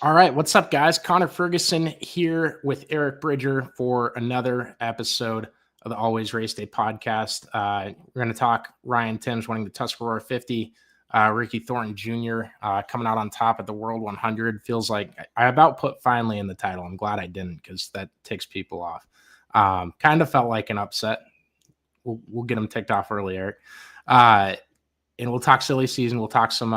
All right, what's up, guys? Connor Ferguson here with Eric Bridger for another episode of the Always Race Day podcast. We're going to talk Ryan Timms winning the Tuscarora 50, Ricky Thornton Jr. Coming out on top at the World 100. Feels like I about put finally in the title. I'm glad I didn't because that ticks people off. Kind of felt like an upset. We'll get them ticked off early, Eric. And we'll talk silly season. We'll talk some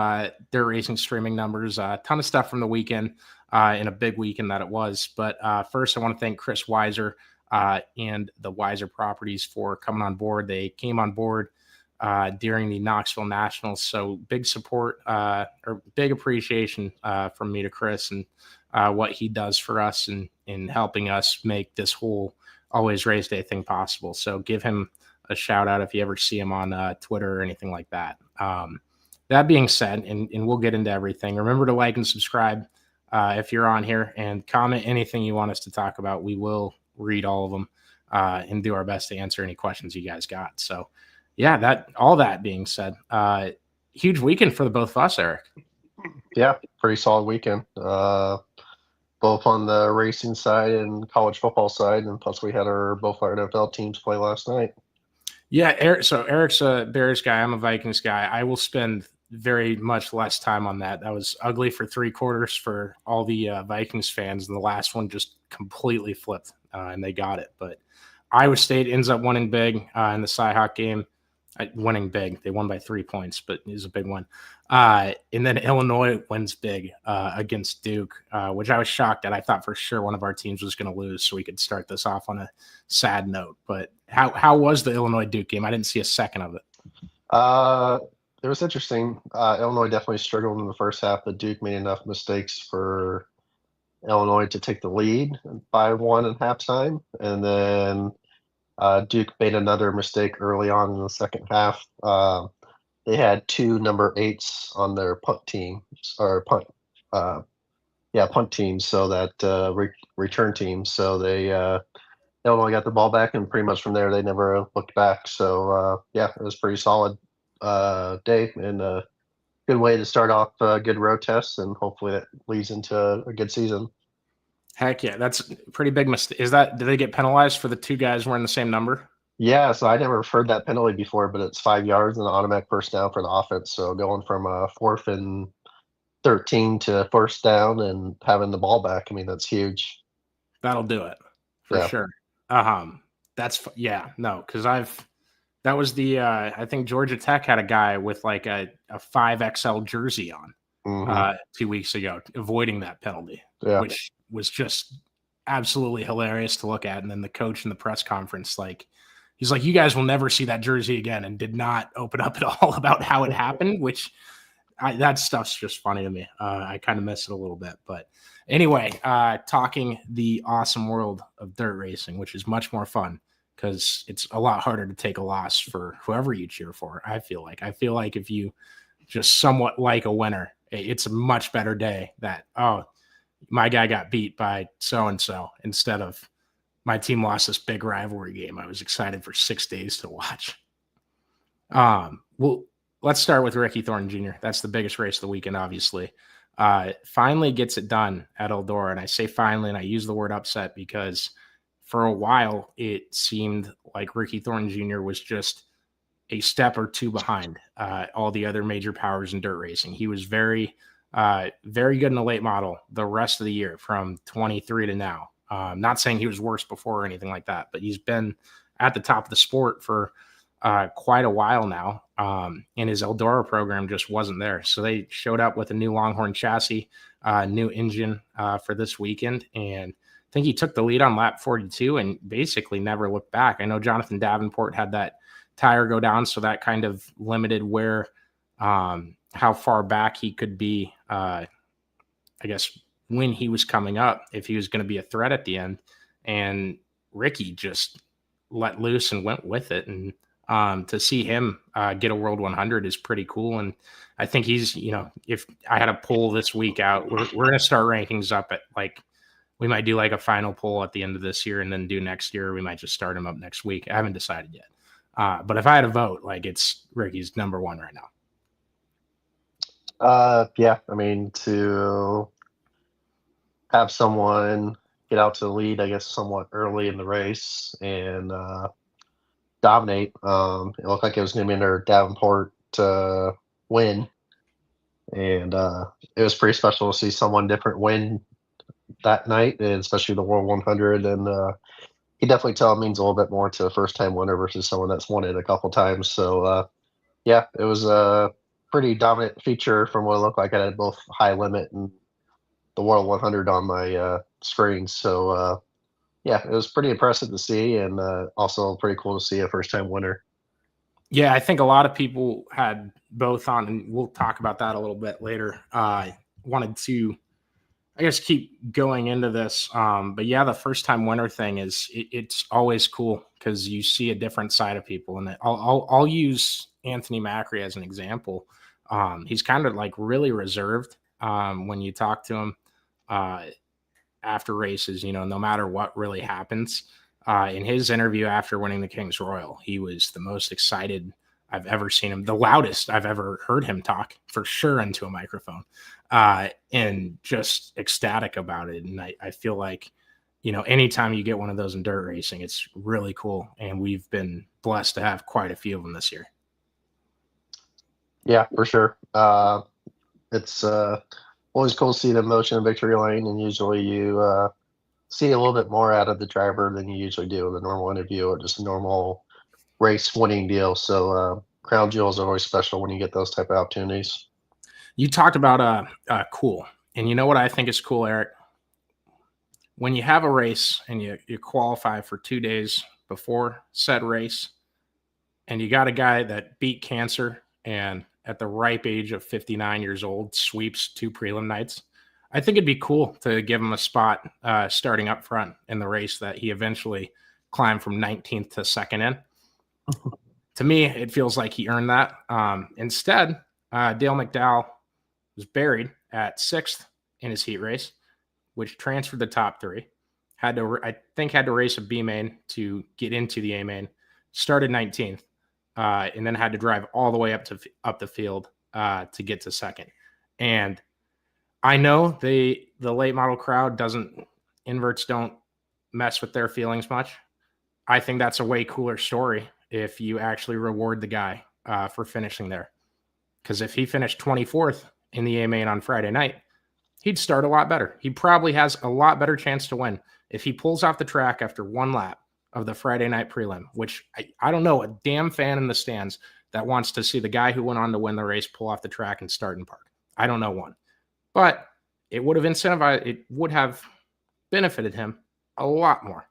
dirt racing streaming numbers, a ton of stuff from the weekend in a big weekend that it was. But first, I want to thank Chris Weiser and the Weiser Properties for coming on board. They came on board during the Knoxville Nationals. So big support or big appreciation from me to Chris and what he does for us in helping us make this whole Always Race Day thing possible. So give him a shout out if you ever see him on Twitter or anything like that. That being said, and we'll get into everything, remember to like and subscribe if you're on here, and comment anything you want us to talk about. We will read all of them and do our best to answer any questions you guys got. So yeah, all that being said, huge weekend for the both of us, Eric. Yeah, pretty solid weekend. Both on the racing side and college football side, and plus we had both our NFL teams play last night. Yeah, Eric. So Eric's a Bears guy. I'm a Vikings guy. I will spend very much less time on that. That was ugly for 3 quarters for all the Vikings fans, and the last one just completely flipped, and they got it. But Iowa State ends up winning big in the Cyhawk game. Winning big. They won by 3 points, but it was a big one. And then Illinois wins big against Duke, which I was shocked at. I thought for sure one of our teams was going to lose, so we could start this off on a sad note. But how was the Illinois-Duke game? I didn't see a second of it. It was interesting. Illinois definitely struggled in the first half, but Duke made enough mistakes for Illinois to take the lead by 1 at halftime. And then Duke made another mistake early on in the second half. They had 2 number 8s on their punt team, or punt team, so that return team. So they Illinois got the ball back, and pretty much from there they never looked back. So yeah, it was pretty solid day and a good way to start off a good road test, and hopefully that leads into a good season. Heck yeah, that's a pretty big mistake. Did they get penalized for the 2 guys wearing the same number? Yeah, so I never heard that penalty before, but it's 5 yards and an automatic first down for the offense. So going from 4th and 13 to first down and having the ball back, I mean, that's huge. That'll do it for sure. Because that was the I think Georgia Tech had a guy with like a 5XL jersey on 2 weeks ago, avoiding that penalty, which was just absolutely hilarious to look at. And then the coach in the press conference, he's like, you guys will never see that jersey again, and did not open up at all about how it happened, which that stuff's just funny to me. I kind of miss it a little bit. But anyway, talking the awesome world of dirt racing, which is much more fun because it's a lot harder to take a loss for whoever you cheer for. I feel like if you just somewhat like a winner, it's a much better day that, oh, my guy got beat by so-and-so instead of my team lost this big rivalry game I was excited for 6 days to watch. Well, let's start with Ricky Thornton Jr. That's the biggest race of the weekend, obviously. Finally gets it done at Eldora. And I say finally, and I use the word upset because for a while it seemed like Ricky Thornton Jr. was just a step or 2 behind all the other major powers in dirt racing. He was very, very good in the late model the rest of the year from 23 to now. Not saying he was worse before or anything like that, but he's been at the top of the sport for quite a while now. And his Eldora program just wasn't there. So they showed up with a new Longhorn chassis, new engine for this weekend. And I think he took the lead on lap 42 and basically never looked back. I know Jonathan Davenport had that tire go down, so that kind of limited where how far back he could be, I guess, when he was coming up, if he was going to be a threat at the end. And Ricky just let loose and went with it. And to see him get a World 100 is pretty cool. And I think he's, if I had a poll this week out, we're going to start rankings up at we might do a final poll at the end of this year and then do next year. We might just start him up next week. I haven't decided yet. But if I had a vote, it's Ricky's number 1 right now. Yeah, I mean, to have someone get out to the lead, I guess, somewhat early in the race and dominate. It looked like it was going to be under Davenport to win, and it was pretty special to see someone different win that night, and especially the World 100. And he definitely tell it means a little bit more to a first-time winner versus someone that's won it a couple times. So yeah, it was a pretty dominant feature from what it looked like. I had both high limit and the World 100 on my screen. So yeah, it was pretty impressive to see, and also pretty cool to see a first-time winner. Yeah, I think a lot of people had both on, and we'll talk about that a little bit later. Wanted to, I guess, keep going into this. But yeah, the first-time winner thing it's always cool because you see a different side of people. And I'll use Anthony Macri as an example. He's kind of like really reserved when you talk to him after races, no matter what really happens. In his interview after winning the King's Royal, he was the most excited I've ever seen him, the loudest I've ever heard him talk, for sure, into a microphone, and just ecstatic about it. And I feel like, anytime you get one of those in dirt racing, it's really cool. And we've been blessed to have quite a few of them this year. Yeah, for sure. It's always cool to see the emotion in victory lane, and usually you see a little bit more out of the driver than you usually do in a normal interview or just a normal race winning deal. So crown jewels are always special when you get those type of opportunities. You talked about cool, and you know what I think is cool, Eric? When you have a race and you qualify for 2 days before said race, and you got a guy that beat cancer and at the ripe age of 59 years old sweeps 2 prelim nights, I think it'd be cool to give him a spot starting up front in the race that he eventually climbed from 19th to second in. To me, it feels like he earned that. Instead, Dale McDowell was buried at 6th in his heat race, which transferred the top 3. Had to race a B main to get into the A main. Started 19th, and then had to drive all the way up the field to get to second. And I know the late model crowd inverts don't mess with their feelings much. I think that's a way cooler story if you actually reward the guy for finishing there. Because if he finished 24th in the A main on Friday night, he'd start a lot better. He probably has a lot better chance to win if he pulls off the track after one lap of the Friday night prelim, which I don't know a damn fan in the stands that wants to see the guy who went on to win the race pull off the track and start in park. I don't know one. But it would have benefited him a lot more.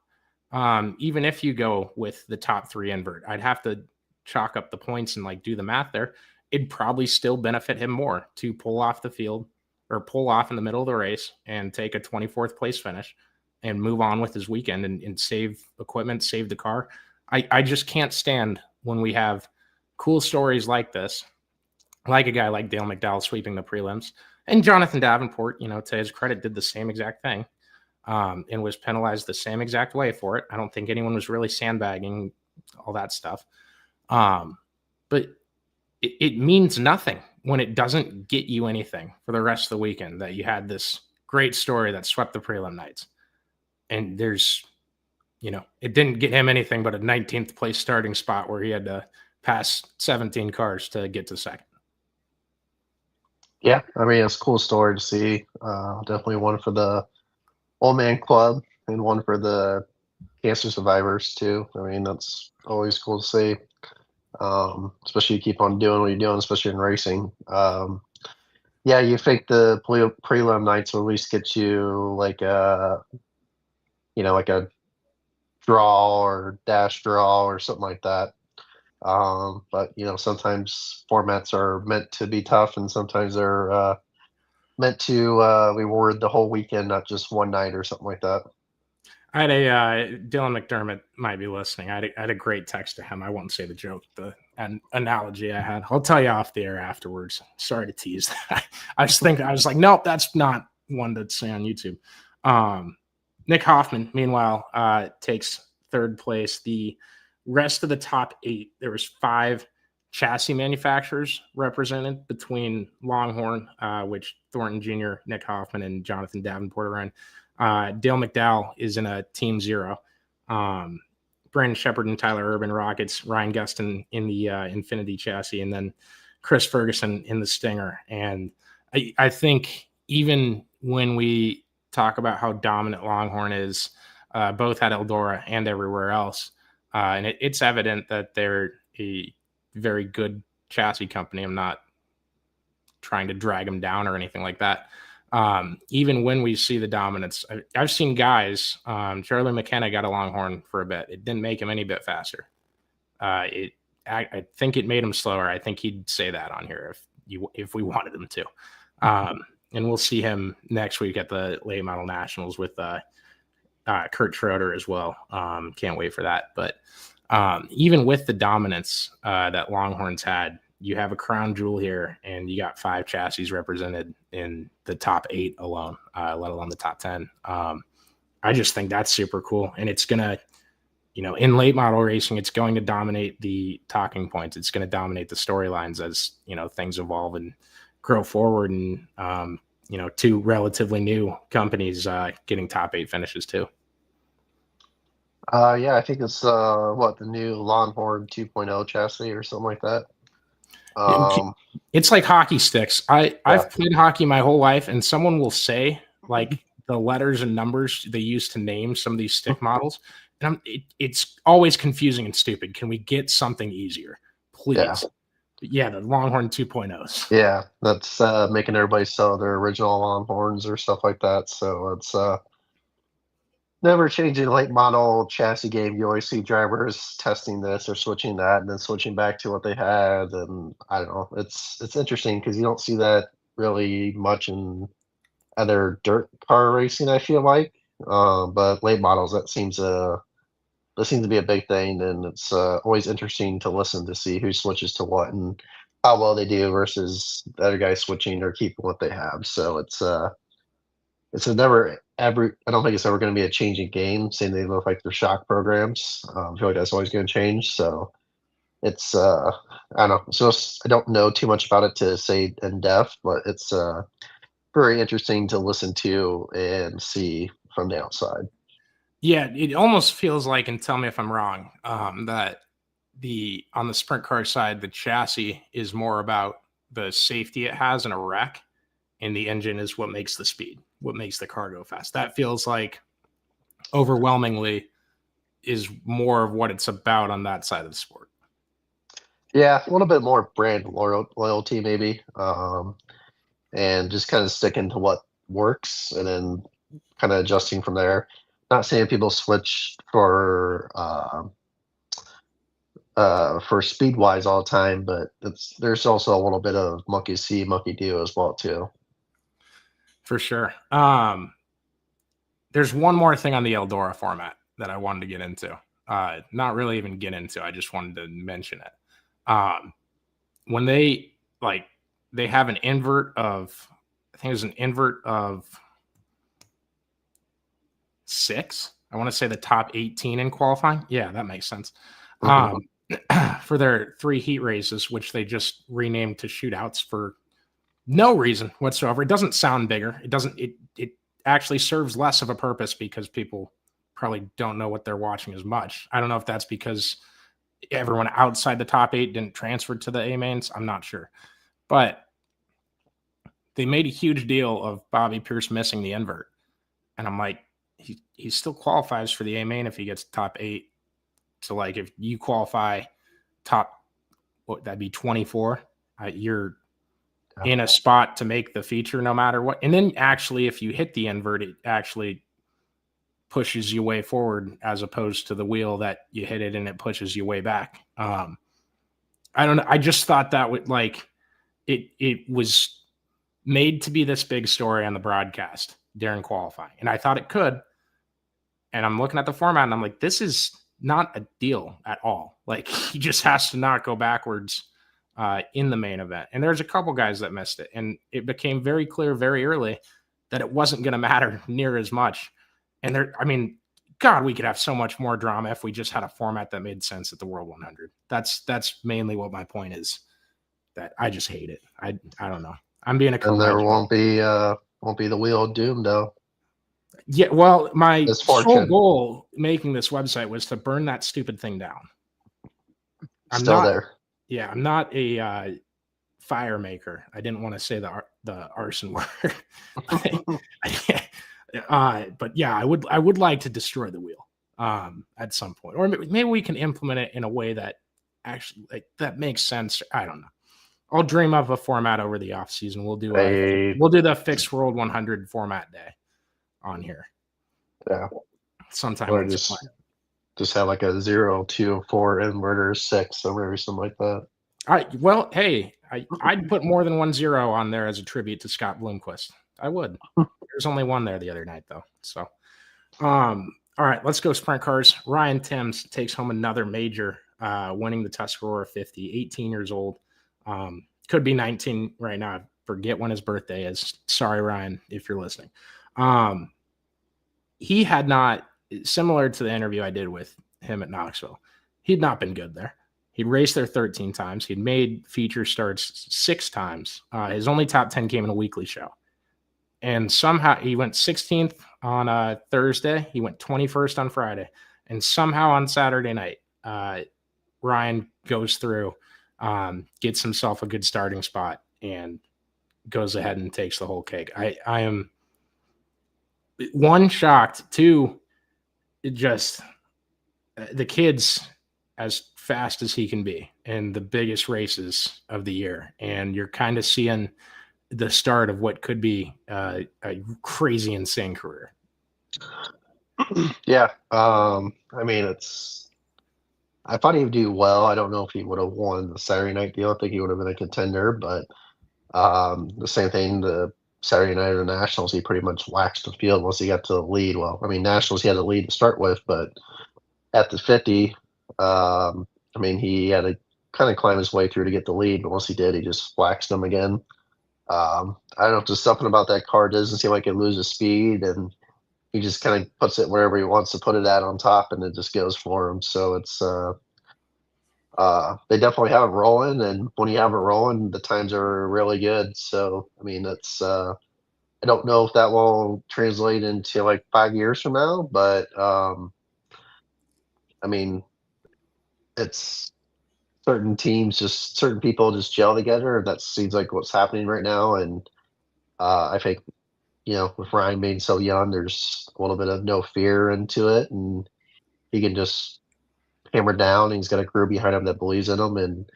Even if you go with the top 3 invert, I'd have to chalk up the points and do the math there. It'd probably still benefit him more to pull off the field or pull off in the middle of the race and take a 24th place finish and move on with his weekend and save equipment, save the car. I just can't stand when we have cool stories like this, like a guy like Dale McDowell sweeping the prelims. And Jonathan Davenport, to his credit, did the same exact thing and was penalized the same exact way for it. I don't think anyone was really sandbagging, all that stuff. But it means nothing when it doesn't get you anything for the rest of the weekend, that you had this great story that swept the prelim nights. And there's, it didn't get him anything but a 19th place starting spot where he had to pass 17 cars to get to second. Yeah, I mean, it's a cool story to see. Definitely one for the Old Man Club and one for the cancer survivors, too. I mean, that's always cool to see, especially you keep on doing what you're doing, especially in racing. Yeah, you think the prelim nights will at least get you like a draw or dash draw or something like that. But sometimes formats are meant to be tough, and sometimes they're meant to reward the whole weekend, not just one night or something like that. I had a Dylan McDermott might be listening. I had a great text to him. I won't say the joke, an analogy I had. I'll tell you off the air afterwards. Sorry to tease that. I was like, nope, that's not one to say on YouTube. Nick Hoffman, meanwhile, takes 3rd place. The rest of the top 8, there was 5 chassis manufacturers represented between Longhorn, which Thornton Jr., Nick Hoffman, and Jonathan Davenport are in. Dale McDowell is in a Team Zero. Brandon Shepard and Tyler Urban Rockets, Ryan Gustin in the Infinity chassis, and then Chris Ferguson in the Stinger. And I think even when we talk about how dominant Longhorn is, both at Eldora and everywhere else, and it's evident that they're a very good chassis company. I'm not trying to drag them down or anything like that. Even when we see the dominance, I've seen guys, Charlie McKenna got a Longhorn for a bit. It didn't make him any bit faster. I think it made him slower. I think he'd say that on here if we wanted him to. And we'll see him next week at the late model nationals with Kurt Schroeder as well. Can't wait for that. But even with the dominance that Longhorns had, you have a crown jewel here, and you got 5 chassis represented in the top 8 alone, let alone the top 10. I just think that's super cool. And it's going to, in late model racing, it's going to dominate the talking points. It's going to dominate the storylines as, things evolve and grow forward. And, 2 relatively new companies getting top 8 finishes too. Yeah, I think it's the new Longhorn 2.0 chassis or something like that. It's like hockey sticks. I've played hockey my whole life, and someone will say like the letters and numbers they use to name some of these stick models, and it's always confusing and stupid. Can we get something easier, please? Yeah, the Longhorn 2.0s. Yeah, that's making everybody sell their original Longhorns or stuff like that. So it's never changing late model chassis game. You always see drivers testing this or switching that and then switching back to what they had. And I don't know. It's interesting because you don't see that really much in other dirt car racing, I feel like. But late models, that seems to be a big thing. And it's always interesting to listen to see who switches to what and how well they do versus the other guys switching or keeping what they have. So it's a never ever. I don't think it's ever going to be a changing game. Same thing with like their shock programs. I feel like that's always going to change. So it's I don't know. So I don't know too much about it to say in depth, but it's very interesting to listen to and see from the outside. Yeah, it almost feels like, and tell me if I'm wrong, that on the sprint car side, the chassis is more about the safety it has in a wreck, and the engine is what makes the speed, what makes the car go fast. That feels like overwhelmingly is more of what it's about on that side of the sport. Yeah, a little bit more brand loyalty maybe, and just kind of sticking to what works and then kind of adjusting from there. Not saying people switch for speed wise all the time, but there's also a little bit of monkey see, monkey do as well too. For sure. There's one more thing on the Eldora format that I wanted to get into. Not really even get into. I just wanted to mention it. When they have an invert of, I think it was an invert of 6. I want to say the top 18 in qualifying. Yeah, that makes sense. For their 3 heat races, which they just renamed to shootouts for no reason whatsoever. It doesn't sound bigger. It actually serves less of a purpose because people probably don't know what they're watching as much. I don't know if that's because everyone outside the top 8 didn't transfer to the A mains. I'm not sure. But they made a huge deal of Bobby Pierce missing the invert. And I'm like, he still qualifies for the A main if he gets top 8. So like if you qualify top, that'd be 24, you're in a spot to make the feature no matter what. And then actually, if you hit the invert, it actually pushes you way forward as opposed to the wheel that you hit it and it pushes you way back. I don't know. I just thought that would it was made to be this big story on the broadcast during qualifying. And I thought it could. And I'm looking at the format and I'm like, this is not a deal at all. Like he just has to not go backwards in the main event. And there's a couple guys that missed it. And it became very clear very early that it wasn't going to matter near as much. And God, we could have so much more drama if we just had a format that made sense at the World 100. That's mainly what my point is. That I just hate it. I don't know. I'm being a And there curmudgeon. won't be the Wheel of Doom though. Yeah, well, my sole Misfortune. goal making this website was to burn that stupid thing down. I'm there. Yeah, I'm not a fire maker. I didn't want to say the arson word. But yeah, I would like to destroy the wheel at some point, or maybe we can implement it in a way that actually that makes sense. I don't know. I'll dream up a format over the off season. We'll do the fixed World 100 format day on here. Yeah, sometime. Or just have like a 0, 2, 4 inverter 6 or maybe something like that. All right. Well, hey, I'd put more than 1 0 on there as a tribute to Scott Bloomquist. I would. There's only one there the other night, though. So, all right, let's go sprint cars. Ryan Timms takes home another major, winning the Tuscarora 50. 18 years old. Could be 19 right now. I forget when his birthday is. Sorry, Ryan, if you're listening. He had not, similar to the interview I did with him at Knoxville, he'd not been good there. He'd raced there 13 times. He'd made feature starts 6 times. His only top 10 came in a weekly show. And somehow he went 16th on Thursday. He went 21st on Friday. And somehow on Saturday night, Ryan goes through, gets himself a good starting spot, and goes ahead and takes the whole cake. I am, 1, shocked. 2, just the kid's as fast as he can be in the biggest races of the year. And you're kind of seeing the start of what could be a crazy, insane career. Yeah. I mean, I thought he would do well. I don't know if he would have won the Saturday night deal. I think he would have been a contender, but the same thing, the Saturday night of the Nationals, he pretty much waxed the field once he got to the lead. Well, I mean, Nationals, he had the lead to start with, but at the 50, I mean, he had to kind of climb his way through to get the lead, but once he did, he just waxed them again. I don't know if there's something about that car doesn't seem like it loses speed, and he just kind of puts it wherever he wants to put it at on top, and it just goes for him. So it's they definitely have it rolling, and when you have it rolling, the times are really good. So I mean, that's I don't know if that will translate into like 5 years from now, but I mean, it's certain people just gel together, and that seems like what's happening right now. And I think, with Ryan being so young, there's a little bit of no fear into it, and he can just hammer down, and he's got a crew behind him that believes in him, and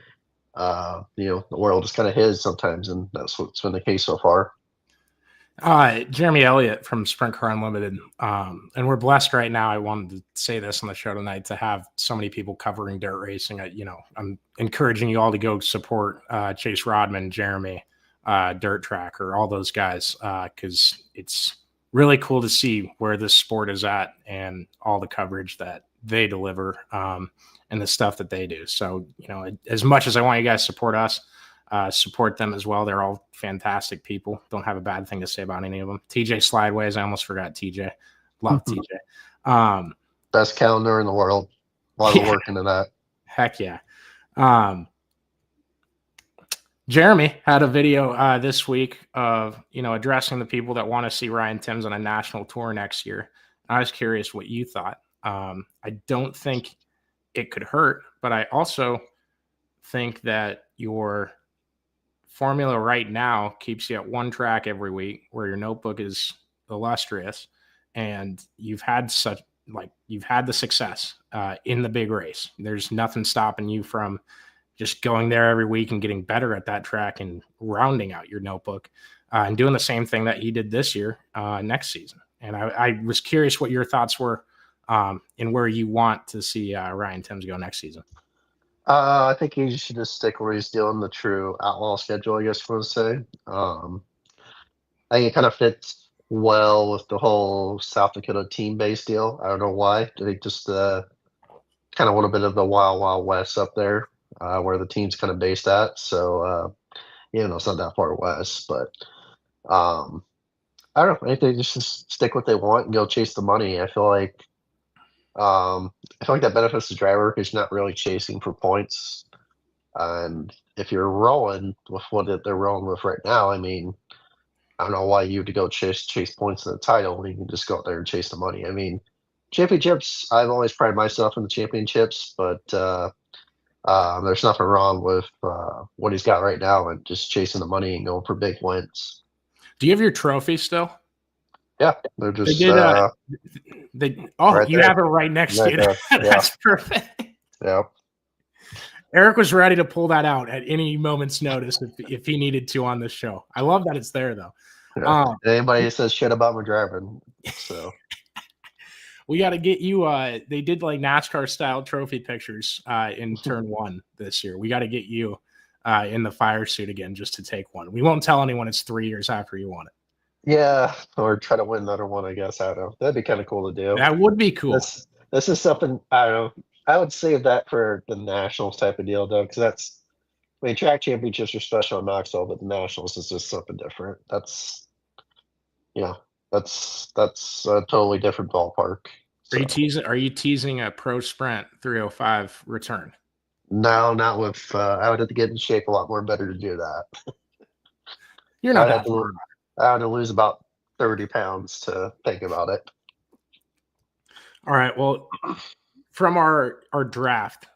the world is kind of his sometimes, and that's what's been the case so far. Jeremy Elliott from Sprint Car Unlimited. And we're blessed right now. I wanted to say this on the show tonight, to have so many people covering dirt racing. I'm encouraging you all to go support Chase Rodman, Jeremy, Dirt Tracker, all those guys, because it's really cool to see where this sport is at and all the coverage that they deliver, and the stuff that they do. So, as much as I want you guys to support us, support them as well. They're all fantastic people. Don't have a bad thing to say about any of them. TJ Slideways, I almost forgot TJ. Love TJ. Best calendar in the world. A lot of work into that. Heck yeah. Jeremy had a video this week of, addressing the people that want to see Ryan Timms on a national tour next year. I was curious what you thought. I don't think it could hurt, but I also think that your formula right now keeps you at one track every week, where your notebook is illustrious, and you've had the success in the big race. There's nothing stopping you from just going there every week and getting better at that track and rounding out your notebook, and doing the same thing that he did this year, next season. And I was curious what your thoughts were, and where you want to see Ryan Timms go next season. I think he should just stick where he's doing the true outlaw schedule, I guess you want to say. I think it kind of fits well with the whole South Dakota team-based deal. I don't know why. I think just kind of a little bit of the Wild Wild West up there, where the team's kind of based at. So, it's not that far west. But I don't know. I think they just stick what they want and go chase the money. I feel like I feel like that benefits the driver because you're not really chasing for points. And if you're rolling with what they're rolling with right now, I mean, I don't know why you would go chase points in the title when you can just go out there and chase the money. I mean, championships, I've always prided myself in the championships, but there's nothing wrong with what he's got right now and just chasing the money and going for big wins. Do you have your trophy still? Yeah, they're just. You right have it right next to you. That's perfect. Yeah. Eric was ready to pull that out at any moment's notice if he needed to on this show. I love that it's there, though. Yeah. Anybody says shit about my driving, so. We got to get you. They did like NASCAR style trophy pictures in turn 1 this year. We got to get you in the fire suit again just to take one. We won't tell anyone it's 3 years after you won it. Yeah, or try to win another one, I guess. I don't know. That'd be kind of cool to do. That would be cool. This is something, I don't know. I would save that for the Nationals type of deal, though, because track championships are special in Knoxville, but the Nationals is just something different. That's a totally different ballpark. So. Are you teasing a Pro Sprint 305 return? No, not with. I would have to get in shape a lot more better to do that. You're not that far. I would have to lose about 30 pounds to think about it. All right. Well, from our draft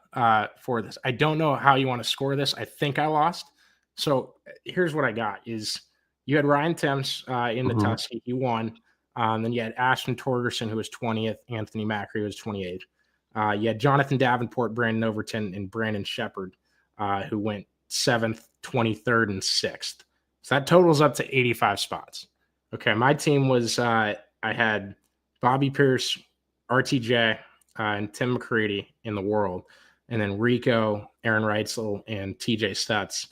for this, I don't know how you want to score this. I think I lost. So here's what I got is you had Ryan Thames in the Tusky. He won. Then you had Ashton Torgerson, who was 20th. Anthony Macri was 28th. You had Jonathan Davenport, Brandon Overton, and Brandon Shepard, who went 7th, 23rd, and 6th. So that totals up to 85 spots. Okay, my team was I had Bobby Pierce, RTJ, and Tim McCready in the world, and then Rico, Aaron Reitzel, and TJ Stutz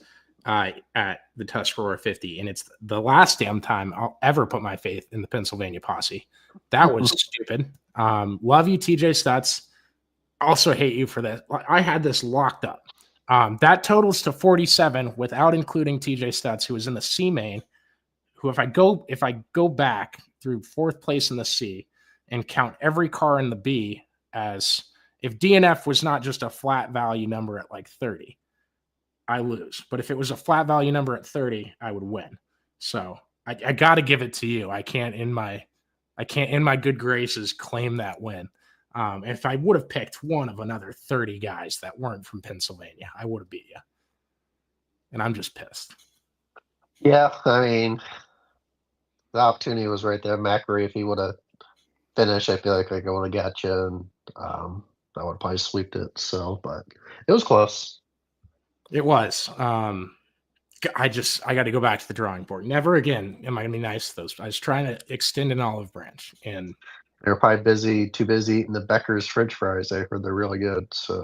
at the Tuscarora 50. And it's the last damn time I'll ever put my faith in the Pennsylvania posse. That was stupid. Love you, TJ Stutz. Also hate you for this. I had this locked up. That totals to 47 without including TJ Stutz, who was in the C main, who if I go back through 4th place in the C and count every car in the B as if DNF was not just a flat value number at like 30, I lose. But if it was a flat value number at 30, I would win. So I got to give it to you. I can't in my good graces claim that win. If I would have picked one of another 30 guys that weren't from Pennsylvania, I would have beat you. And I'm just pissed. Yeah, I mean, the opportunity was right there. Macri, if he would have finished, I feel like I would have got you, and I would have probably sweeped it. So, but it was close. It was. I got to go back to the drawing board. Never again am I going to be nice to those. I was trying to extend an olive branch, and they're probably too busy eating the Becker's French fries. I heard they're really good. So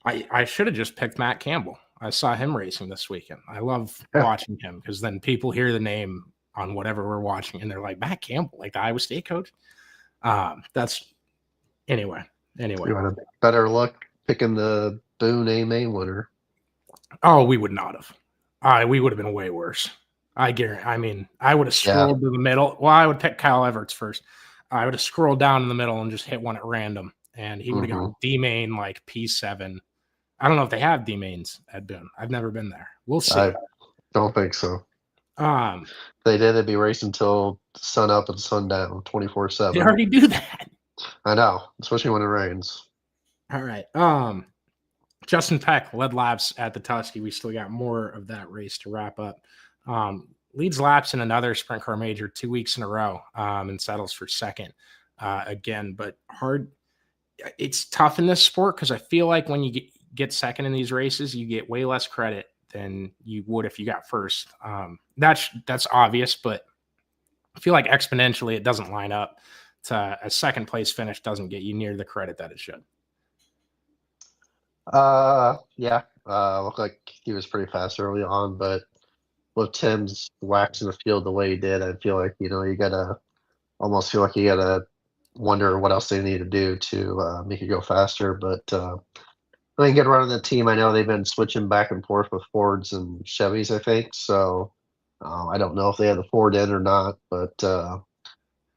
I should have just picked Matt Campbell. I saw him racing this weekend. I love watching him because then people hear the name on whatever we're watching and they're like, Matt Campbell, like the Iowa State coach. Anyway. You had a better luck picking the Boone A-Main winner. Oh, we would not have. We would have been way worse. I guarantee. I mean, I would have scrolled to the middle. Well, I would pick Kyle Everts first. I would have scrolled down in the middle and just hit one at random, and he would have gone D-Main like P7. I don't know if they have D-Mains at Boone. I've never been there. We'll see. I don't think so. They did. They'd be racing until sun up and sun down, 24/7. They already do that. I know, especially when it rains. All right. Justin Peck led laps at the Tusky. We still got more of that race to wrap up. Leads laps in another sprint car major 2 weeks in a row, and settles for second again. But hard. It's tough in this sport because I feel like when you get second in these races, you get way less credit than you would if you got first. That's obvious, but I feel like exponentially it doesn't line up. To a second place finish doesn't get you near the credit that it should. Looked like he was pretty fast early on, but with Tim's waxing the field the way he did, I feel like, you gotta almost feel like you gotta wonder what else they need to do to make it go faster. But I mean, get around the team. I know they've been switching back and forth with Fords and Chevys, I think. So I don't know if they have the Ford in or not, but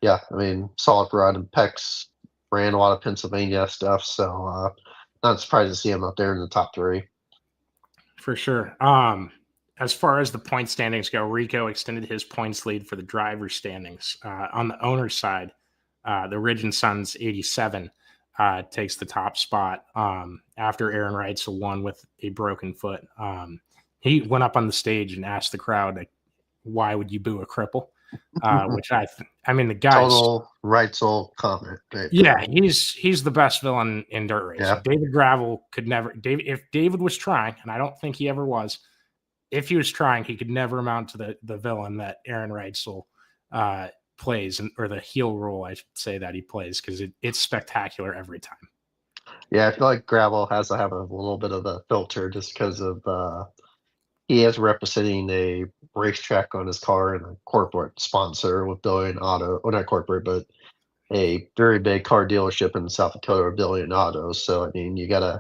I mean, solid run, and Peck's ran a lot of Pennsylvania stuff. So not surprised to see him up there in the top 3. For sure. As far as the point standings go, Rico extended his points lead for the driver's standings. On the owner's side, the Ridge and Sons 87 takes the top spot after Aaron Reitzel won with a broken foot. He went up on the stage and asked the crowd, like, why would you boo a cripple? Which I mean, the guy's total Reitzel comment. Right? Yeah, he's the best villain in dirt racing. Yeah. David Gravel could never. If David was trying, and I don't think he ever was, if he was trying, he could never amount to the villain that Aaron Reitzel plays, or the heel role, I should say, that he plays, because it's spectacular every time. Yeah, I feel like Gravel has to have a little bit of a filter just because of he is representing a racetrack on his car and a corporate sponsor with Billion Auto, or not corporate, but a very big car dealership in South Dakota, Billion Autos. So, I mean, I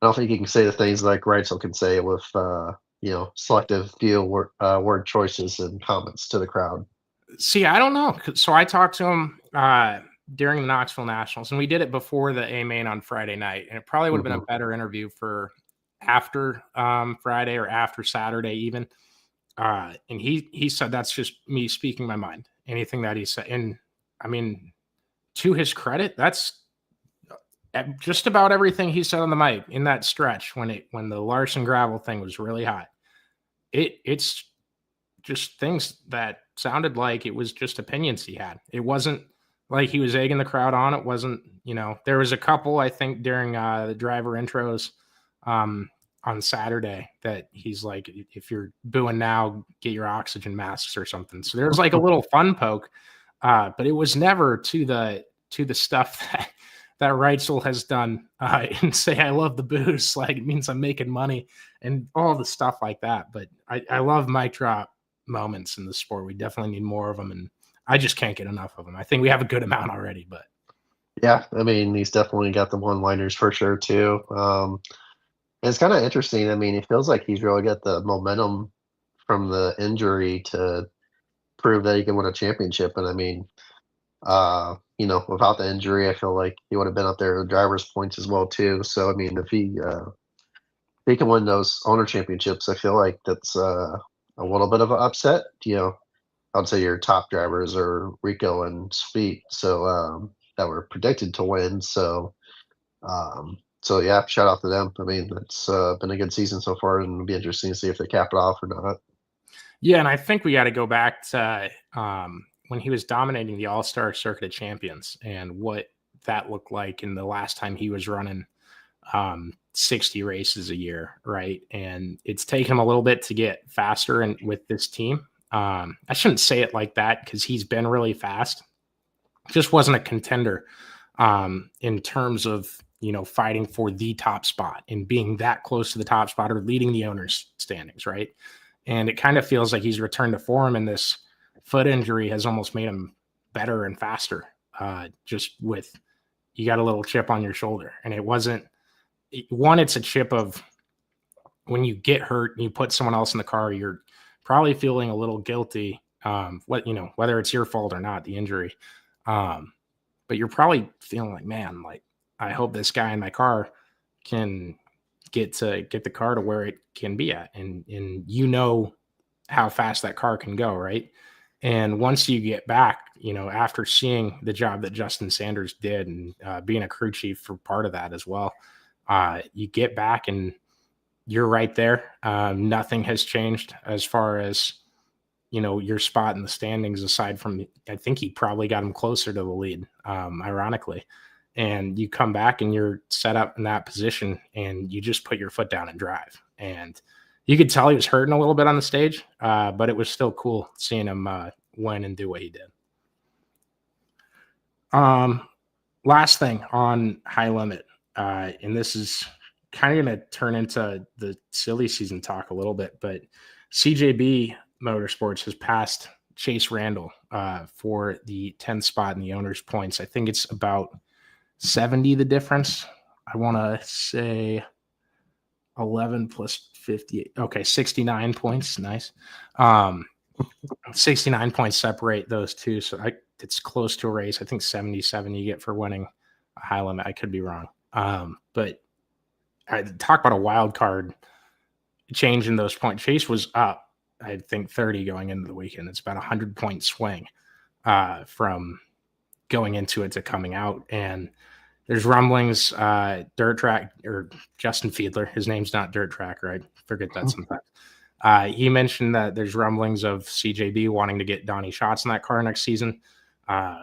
don't think you can say the things like Reitzel can say with, selective few word choices and comments to the crowd. See, I don't know. So I talked to him during the Knoxville Nationals, and we did it before the A-Main on Friday night, and it probably would have been a better interview for after Friday or after Saturday even. And he said that's just me speaking my mind. Anything that he said. And I mean, to his credit, that's just about everything he said on the mic in that stretch when the Larson Gravel thing was really hot. It's just things that sounded like it was just opinions he had. It wasn't like he was egging the crowd on. It wasn't, there was a couple, I think, during the driver intros on Saturday that he's like, if you're booing now, get your oxygen masks or something. So there was like a little fun poke, but it was never to the stuff that Reitzel has done and say, I love the booze. Like, it means I'm making money and all the stuff like that. But I love mic drop moments in the sport. We definitely need more of them. And I just can't get enough of them. I think we have a good amount already, but. Yeah. I mean, he's definitely got the one-liners for sure too. It's kind of interesting. I mean, it feels like he's really got the momentum from the injury to prove that he can win a championship. And I mean, without the injury, I feel like he would have been up there with driver's points as well too. So I mean, if he can win those owner championships, I feel like that's a little bit of an upset. I'd say your top drivers are Rico and Sweet, so that were predicted to win. So yeah, shout out to them. I mean, it's been a good season so far, and it'll be interesting to see if they cap it off or not. Yeah, and I think we got to go back to when he was dominating the All-Star Circuit of Champions and what that looked like in the last time he was running 60 races a year, right? And it's taken him a little bit to get faster and with this team. I shouldn't say it like that because he's been really fast. Just wasn't a contender in terms of fighting for the top spot and being that close to the top spot or leading the owners' standings, right? And it kind of feels like he's returned to form, and this foot injury has almost made him better and faster. Just with, you got a little chip on your shoulder, and it wasn't one. It's a chip of when you get hurt and you put someone else in the car, you're probably feeling a little guilty. Whether it's your fault or not, the injury, but you're probably feeling like, man, like, I hope this guy in my car can get the car to where it can be at. And how fast that car can go. Right. And once you get back, after seeing the job that Justin Sanders did and being a crew chief for part of that as well, you get back and you're right there. Nothing has changed as far as, your spot in the standings, aside from, I think he probably got him closer to the lead, ironically. And you come back and you're set up in that position and you just put your foot down and drive. And you could tell he was hurting a little bit on the stage, but it was still cool seeing him win and do what he did. Last thing on High Limit, and this is kind of going to turn into the silly season talk a little bit, but CJB Motorsports has passed Chase Randall for the 10th spot in the owner's points. I think it's about 70 the difference. I want to say 11 plus 58. Okay, 69 points. Nice. 69 points separate those two. So it's close to a race. I think 77 you get for winning a high limit. I could be wrong. But I talk about a wild card change in those points. Chase was up, I think 30 going into the weekend. It's about a 100-point swing from going into it to coming out. And there's rumblings, Dirt Track, or Justin Fiedler, his name's not Dirt Track, right? Forget that sometimes. He mentioned that there's rumblings of CJB wanting to get Donnie Schatz in that car next season,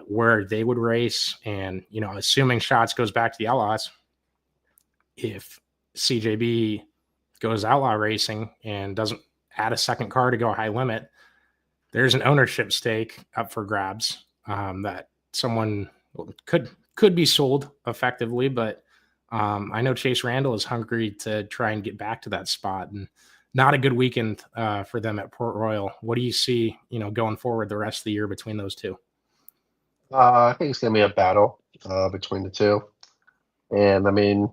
where they would race. And, assuming Schatz goes back to the Outlaws, if CJB goes outlaw racing and doesn't add a second car to go high limit, there's an ownership stake up for grabs that someone could be sold effectively. But I know Chase Randall is hungry to try and get back to that spot, and not a good weekend for them at Port Royal. What do you see, going forward the rest of the year between those two? I think it's going to be a battle between the two. And I mean,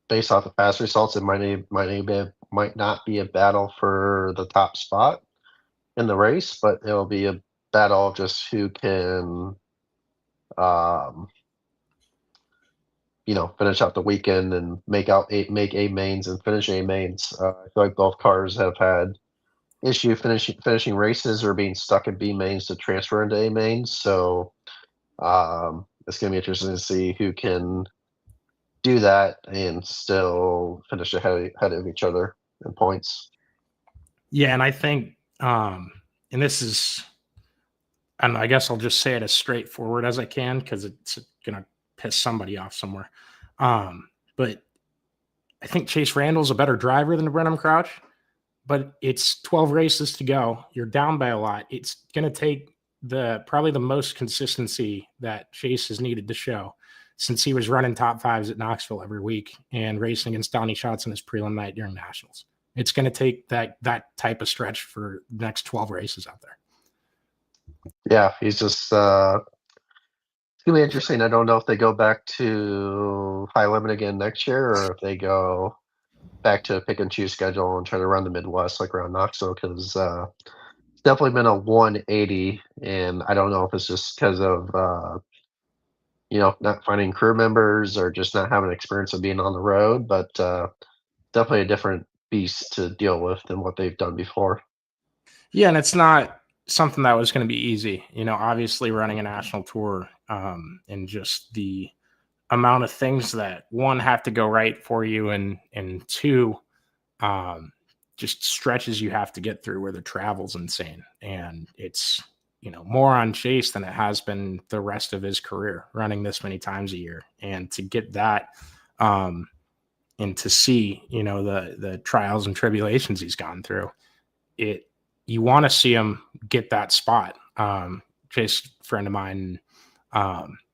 based off the past results, it might not be a battle for the top spot in the race, but it'll be a battle of just who can, finish out the weekend and make A mains and finish A mains. I feel like both cars have had issue finishing races or being stuck at B mains to transfer into A mains. So it's going to be interesting to see who can do that and still finish ahead of each other in points. Yeah, and I think, and this is, and I guess I'll just say it as straightforward as I can because it's going to piss somebody off somewhere. But I think Chase Randall's a better driver than Brenham Crouch, but it's 12 races to go. You're down by a lot. It's going to take probably the most consistency that Chase has needed to show since he was running top fives at Knoxville every week and racing against Donnie Schatz in his prelim night during nationals. It's going to take that type of stretch for the next 12 races out there. Yeah, he's just it's going to be interesting. I don't know if they go back to high limit again next year or if they go back to a pick and choose schedule and try to run the Midwest like around Knoxville, because it's definitely been a 180, and I don't know if it's just because of not finding crew members or just not having experience of being on the road, but definitely a different beast to deal with than what they've done before. Yeah, and it's not something that was going to be easy. Obviously running a national tour and just the amount of things that, one, have to go right for you, and two, just stretches you have to get through where the travel's insane. And it's, more on Chase than it has been the rest of his career running this many times a year. And to get that and to see, the trials and tribulations he's gone through, you want to see him get that spot. Chase, friend of mine,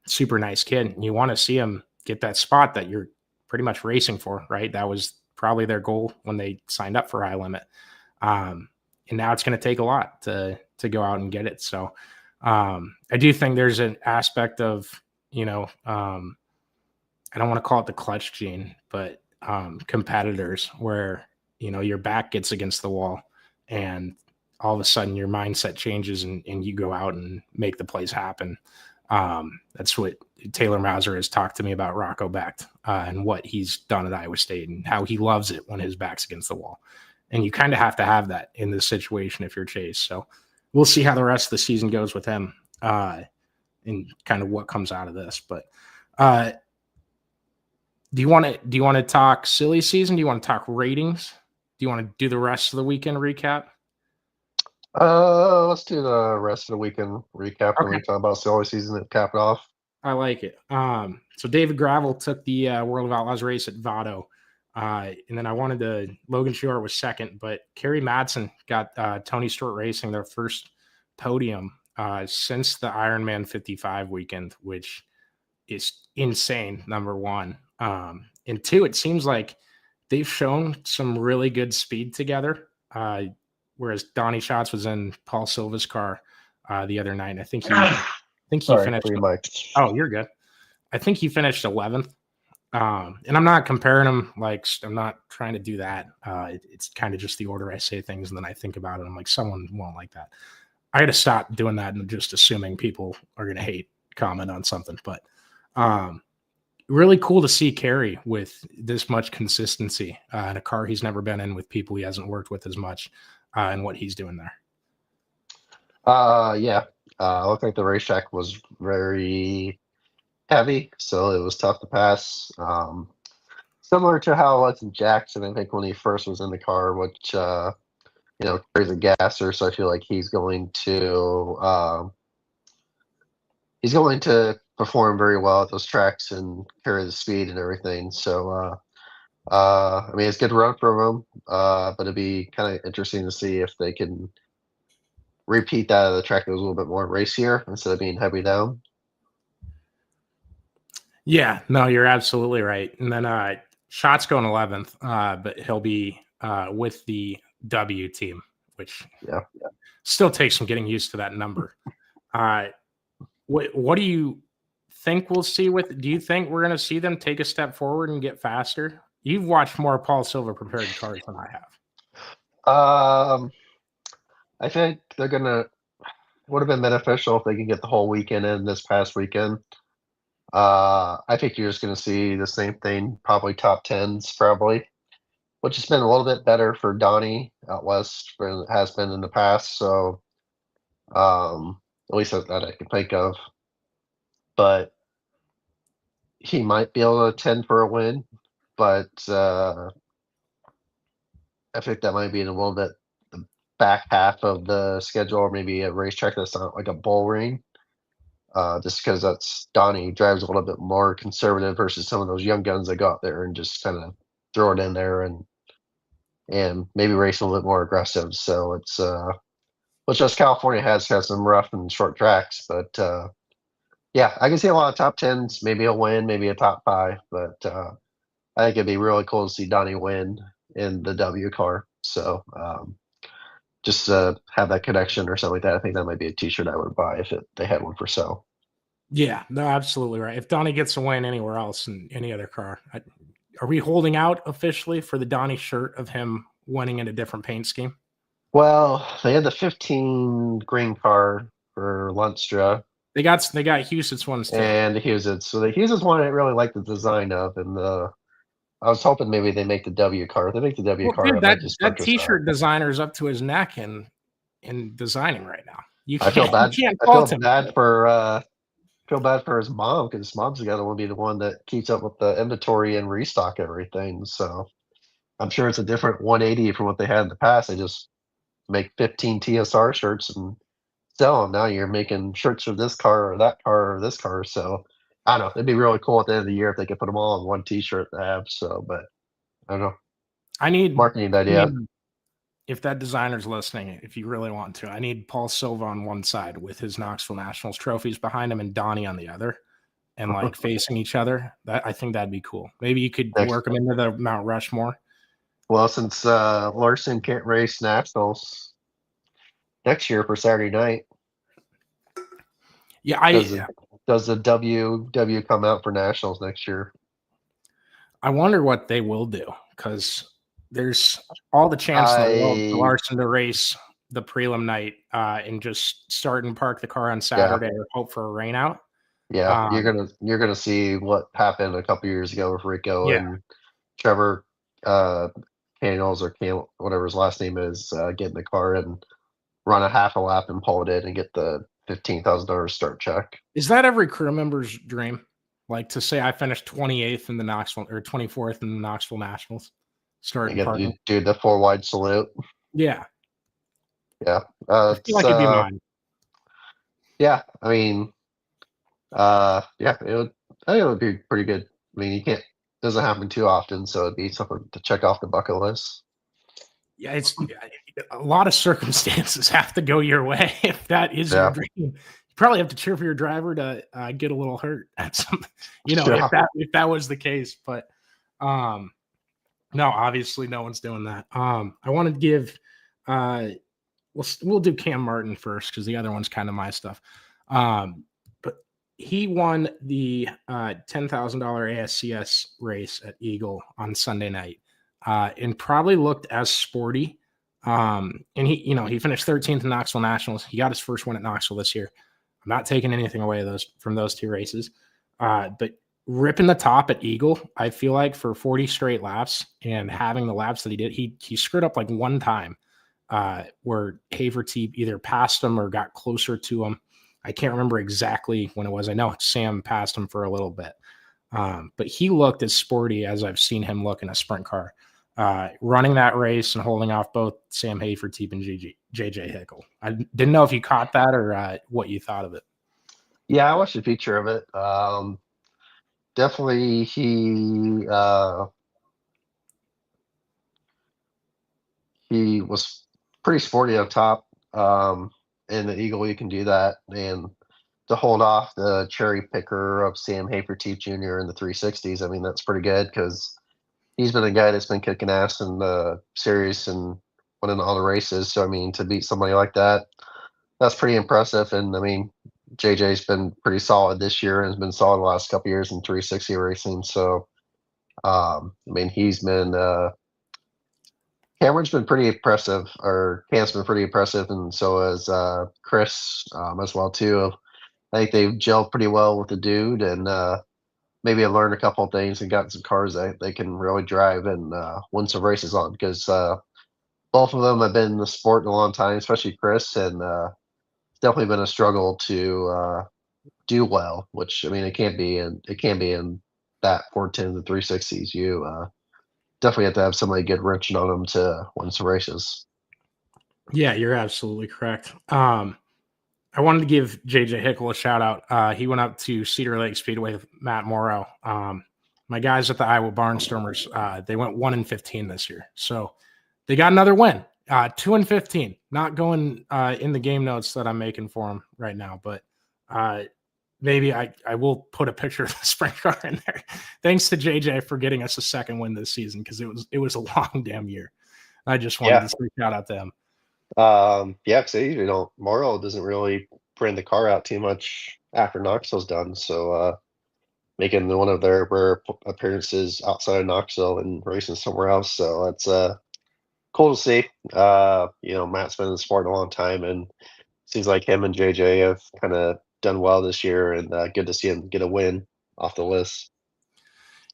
super nice kid. And you want to see him get that spot that you're pretty much racing for, right? That was probably their goal when they signed up for high limit. And now it's going to take a lot to go out and get it. So I do think there's an aspect of, I don't want to call it the clutch gene, but competitors where, your back gets against the wall and all of a sudden your mindset changes and you go out and make the plays happen. That's what Taylor Mauser has talked to me about Rocco Becht and what he's done at Iowa State and how he loves it when his back's against the wall. And you kind of have to have that in this situation if you're Chase. So we'll see how the rest of the season goes with him and kind of what comes out of this. But do you want to talk silly season? Do you want to talk ratings? Do you want to do the rest of the weekend recap? Let's do the rest of the weekend recap. Okay. When we talk about silly season and cap it off. I like it. So David Gravel took the World of Outlaws race at Vado. And then Logan Short was second, but Kerry Madsen got Tony Stewart Racing their first podium since the Ironman 55 weekend, which is insane, number one. And two, it seems like they've shown some really good speed together, whereas Donnie Schatz was in Paul Silva's car the other night. And I think he finished. Oh, you're good. I think he finished 11th. And I'm not comparing them, like, I'm not trying to do that. It's kind of just the order I say things and then I think about it. I'm like, someone won't like that. I got to stop doing that and just assuming people are going to hate comment on something. But really cool to see Kerry with this much consistency in a car he's never been in with people he hasn't worked with as much and what he's doing there. Yeah. Looked like the racetrack was very heavy, so it was tough to pass. Similar to how it was in Jackson, I think when he first was in the car, which Kerry's a gasser, so I feel like he's going to perform very well at those tracks and carry the speed and everything. So it's a good run from him, but it'd be kind of interesting to see if they can repeat that at the track that was a little bit more racier instead of being heavy down. Yeah, no, you're absolutely right. And then Shot's going 11th, but he'll be with the W team, which still takes some getting used to that number. What do you think we'll see with? Do you think we're going to see them take a step forward and get faster? You've watched more Paul Silva prepared cars than I have. I think would have been beneficial if they can get the whole weekend in this past weekend. I think you're just going to see the same thing, probably top 10s, probably, which has been a little bit better for Donnie out west than it has been in the past. So, at least that I can think of. But he might be able to tend for a win, but I think that might be in a little bit the back half of the schedule, or maybe a racetrack that's not like a bull ring. Just because that's Donnie drives a little bit more conservative versus some of those young guns that go out there and just kind of throw it in there and maybe race a little bit more aggressive. So it's which just California has some rough and short tracks, but I can see a lot of top 10s. Maybe he'll win, maybe a top 5, but I think it'd be really cool to see Donnie win in the W car. So just have that connection or something like that. I think that might be a T-shirt I would buy if they had one for sale. Yeah, no, absolutely right. If Donnie gets a win anywhere else in any other car, are we holding out officially for the Donnie shirt of him winning in a different paint scheme? Well, they had the 15 green car for Lunstra. They got Husit's ones too. And Husit's. So the Husit's one I really like the design of, and I was hoping maybe they make the W car. If they make the W car, dude, that T-shirt designer's up to his neck in designing right now. I feel bad for his mom, because his mom's got to be the one that keeps up with the inventory and restock everything. So I'm sure it's a different 180 from what they had in the past. They just make 15 TSR shirts and sell them. Now you're making shirts for this car or that car or this car. So I don't know. It'd be really cool at the end of the year if they could put them all on one T-shirt to have. So, but I don't know. I need marketing idea. If that designer's listening, if you really want to, I need Paul Silva on one side with his Knoxville Nationals trophies behind him and Donnie on the other, and like facing each other. I think that'd be cool. Maybe you could work them into the Mount Rushmore. Well, since Larson can't race Nationals next year for Saturday night, does the W come out for Nationals next year? I wonder what they will do, because there's all the chance in the world for Larson to race the prelim night and just start and park the car on Saturday or hope for a rain out. Yeah, you're gonna see what happened a couple years ago with Rico and Trevor Canals, or whatever his last name is, get in the car and run a half a lap and pull it in and get the $15,000 start check. Is that every crew member's dream? Like to say I finished 28th in the Knoxville or 24th in the Knoxville Nationals. You do the 4-wide salute. Yeah. Yeah. I feel like it'd be mine. Yeah. I mean, I think it would be pretty good. I mean, doesn't happen too often, so it'd be something to check off the bucket list. Yeah, it's a lot of circumstances have to go your way if that is your dream. You probably have to cheer for your driver to get a little hurt at some, if that was the case. But no, obviously no one's doing that. I want to give we'll do Cam Martin first, because the other one's kind of my stuff. But he won the $10,000 ASCS race at Eagle on Sunday night, and probably looked as sporty And he finished 13th in Knoxville Nationals. He got his first win at Knoxville this year. I'm not taking anything away from those two races. But ripping the top at Eagle, I feel like for 40 straight laps and having the laps that he did, he screwed up like one time where Haverty either passed him or got closer to him. I can't remember exactly when it was. I know Sam passed him for a little bit. But he looked as sporty as I've seen him look in a sprint car, running that race and holding off both Sam Haverty and JJ Hickle. I didn't know if you caught that or what you thought of it. Yeah, I watched a feature of it. Definitely, he was pretty sporty up top. In the Eagle, you can do that, and to hold off the cherry picker of Sam Haverty Jr. in the 360s, I mean, that's pretty good because he's been a guy that's been kicking ass in the series and winning all the races. So, I mean, to beat somebody like that, that's pretty impressive. And, I mean, JJ's been pretty solid this year and has been solid the last couple of years in 360 racing. So, I mean, he's been Cameron's been pretty impressive, or Cam's been pretty impressive, and so has Chris as well too. I think they've gelled pretty well with the dude, and maybe have learned a couple of things and gotten some cars that they can really drive and win some races on. Because both of them have been in the sport a long time, especially Chris, and it's definitely been a struggle to do well. Which I mean, it can be in that 410s and 360s. You definitely have to have somebody good wrenching on them to win some races. Yeah, you're absolutely correct. I wanted to give JJ Hickle a shout out. He went up to Cedar Lake Speedway with Matt Morrow. My guys at the Iowa Barnstormers, they went 1-15 this year. So they got another win, 2-15. Not going in the game notes that I'm making for them right now, but maybe I will put a picture of the sprint car in there. Thanks to JJ for getting us a second win this season because it was a long damn year. I just wanted to say shout out to him. Yeah, because you know, Morrow doesn't really bring the car out too much after Knoxville's done. So making one of their rare appearances outside of Knoxville and racing somewhere else. So that's cool to see. You know, Matt's been in the sport a long time, and seems like him and JJ have kind of done well this year, and good to see him get a win off the list.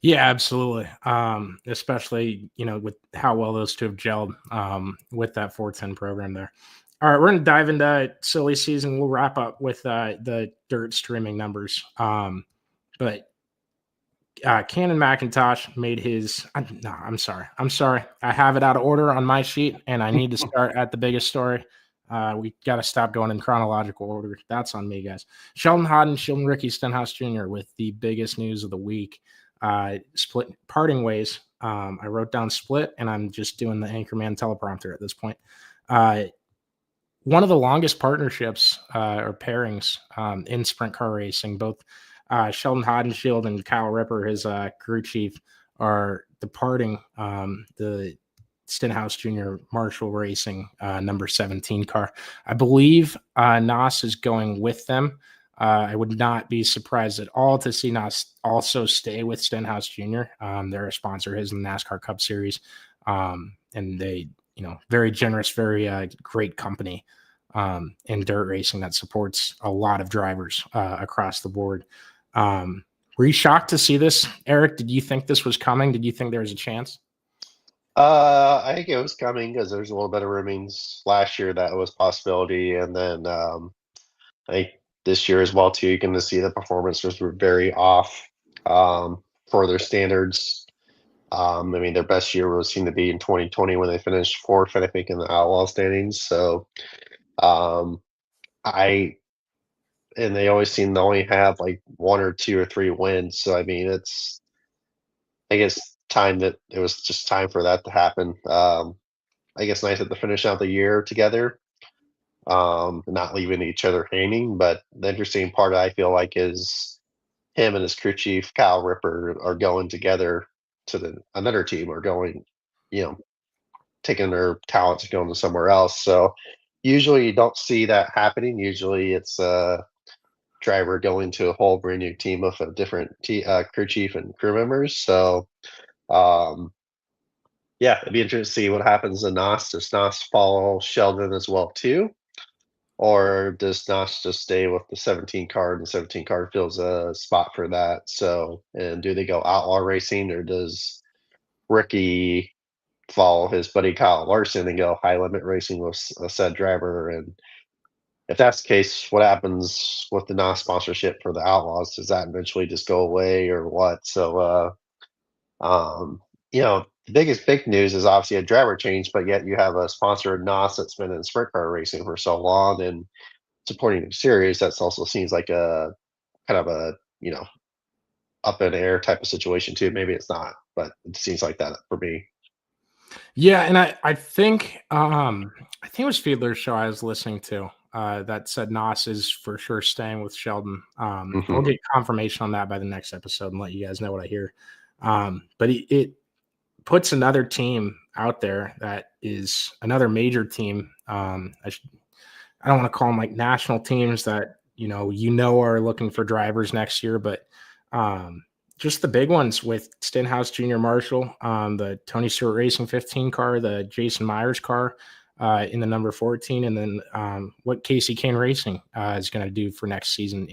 Yeah, absolutely. Especially, with how well those two have gelled with that 410 program there. All right, we're going to dive into silly season. We'll wrap up with the dirt streaming numbers. But Cannon McIntosh made his no, I'm sorry. I have it out of order on my sheet, and I need to start at the biggest story. We got to stop going in chronological order. That's on me, guys. Sheldon Haudenschild and Ricky Stenhouse Jr. with the biggest news of the week. Split parting ways. I wrote down split, and I'm just doing the Anchorman teleprompter at this point. One of the longest partnerships or pairings in sprint car racing. Both Sheldon Haudenschild and Kyle Ripper, his crew chief, are departing the Stenhouse Jr. Marshall Racing number 17 car. I believe Nas is going with them. I would not be surprised at all to see Nas also stay with Stenhouse Jr. They're a sponsor his in the NASCAR Cup Series, and they, very generous, very great company in dirt racing that supports a lot of drivers across the board. Were you shocked to see this, Eric? Did you think this was coming? Did you think there was a chance? I think it was coming because there's a little bit of rumings last year that was a possibility, and then I think this year as well too. You can see the performances were very off for their standards. I mean, their best year was seemed to be in 2020 when they finished fourth, I think, in the Outlaw standings. So, and they always seem to only have like 1 or 2 or 3 wins. So, I mean, I guess it was just time for that to happen. I guess nice at the finish out the year together, not leaving each other hanging. But the interesting part I feel like is him and his crew chief Kyle Ripper are going together to another team, or going, taking their talents and going to somewhere else. So usually you don't see that happening. Usually it's a driver going to a whole brand new team of a different crew chief and crew members. So Yeah, it'd be interesting to see what happens in NOS. Does NOS follow Sheldon as well too? Or does NOS just stay with the 17 card and 17 card fills a spot for that? So, and do they go outlaw racing or does Ricky follow his buddy Kyle Larson and go high limit racing with a said driver? And if that's the case, what happens with the NOS sponsorship for the Outlaws? Does that eventually just go away or what? So, the biggest big news is obviously a driver change, but yet you have a sponsor of NOS that's been in sprint car racing for so long and supporting the series. That's also seems like a kind of a up in the air type of situation too. Maybe it's not, but it seems like that for me. Yeah, and I think it was Fiedler's show I was listening to that said Nos is for sure staying with Sheldon. I'll get confirmation on that by the next episode and let you guys know what I hear. But it puts another team out there that is another major team. I don't want to call them like national teams that are looking for drivers next year, but just the big ones with Stenhouse Jr. Marshall, the Tony Stewart Racing 15 car, the Jason Myers car in the number 14, and then what Casey Kane Racing is going to do for next season.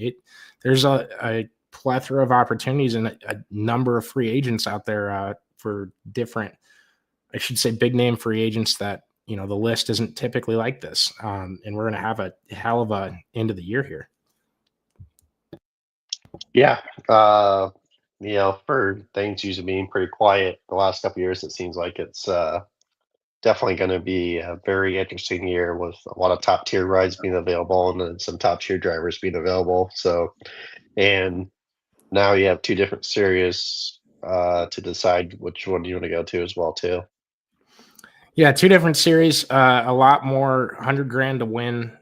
There's a plethora of opportunities and a number of free agents out there for different, I should say, big name free agents that, the list isn't typically like this. And we're going to have a hell of a end of the year here. Yeah. For things usually being pretty quiet the last couple of years, it seems like it's definitely going to be a very interesting year with a lot of top tier rides being available and then some top tier drivers being available. So, and now you have two different series to decide which one you want to go to as well too. Yeah, two different series, a lot more $100,000 to win